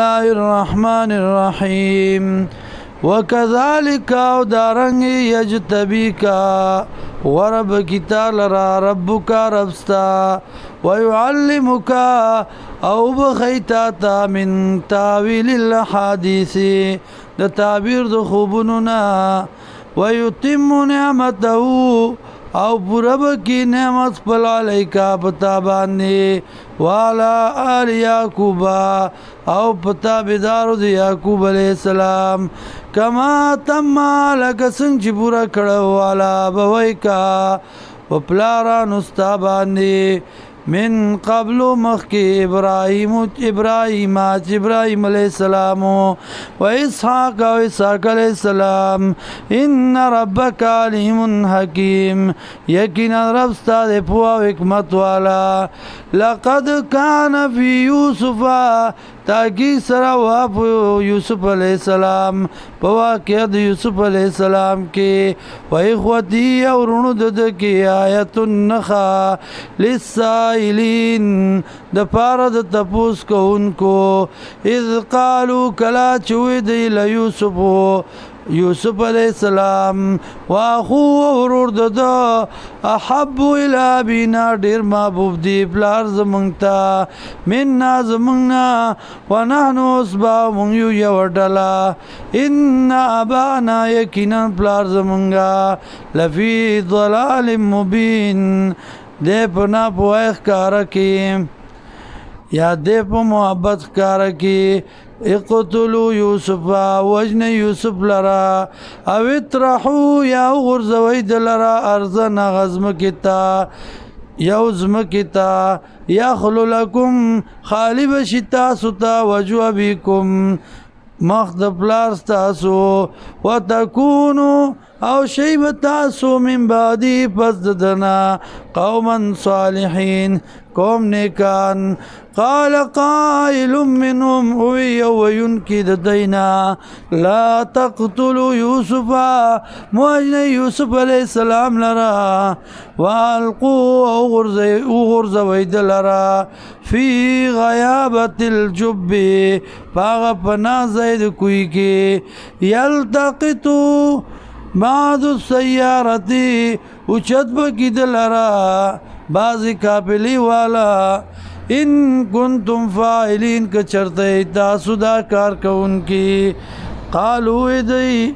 الله الرحمن الرحيم وكذلك دارنگ يجتبيك ورب كتال را ربك ربستا ويعلمك او بخيتاتا من تاويل الحديث ده تعبير ده خوبننا ويتم نعمته او پرب کی نعمت پل علیکا پتا باندې والا آل یعقوبا او پتا بدارو دی یعقوب علیہ السلام کما تم لک سنگ چی پورا کڑو والا بوئی کا وپلارا نستا باندې من قبل مخی ابراہیم علیہ السلام و اسحاق علیہ السلام ان ربک علیم حکیم یقینا رب ستا دے پوا و حکمت والا لقد کان فی یوسف تاکی سرا واپ یوسف علیہ السلام پواقعد یوسف علیہ السلام کے و اخوتی اور رند کی آیت النخا للسائلین د پارد تپوس کو ان کو اذ قالو کلا چوی دی لیوسفو یوسف علیہ السلام واخو ورور ددا احب الى ابینا ډیر محبوب دی پلار زمونږ مننا زمونږ ونحنو اصبا مونږ یو ډله ان ابانا یقینا پلار زمونږ لفی ضلال مبین دې په ناپوهۍ ښکاره کې یا دې په محبت ښکاره کې اقتلوا یوسف وجن یوسف لرا او اطرحو یا غرزوی دلرا ارزن غزم کتا یوزم کتا یخلو لکم خالب شتا ستا وجو ابیکم مخد پلار ستاسو وتکونو او شیب تاسو من بعدی پس ددنا قوما صالحین قوم نیکان قال قائل منهم اوی وینکی ددینا لا تقتلوا یوسف موجن یوسف علیہ السلام لرا والقو او غرزوید لرا فی غیابت الجب پاغ پنا زید کوئی کے یلتقطو بعد السیارتی اچت بکی دلرا بازی کابلی والا ان کنتم فاعلین که چرته تاسو دا کار کون کی قالو ادئی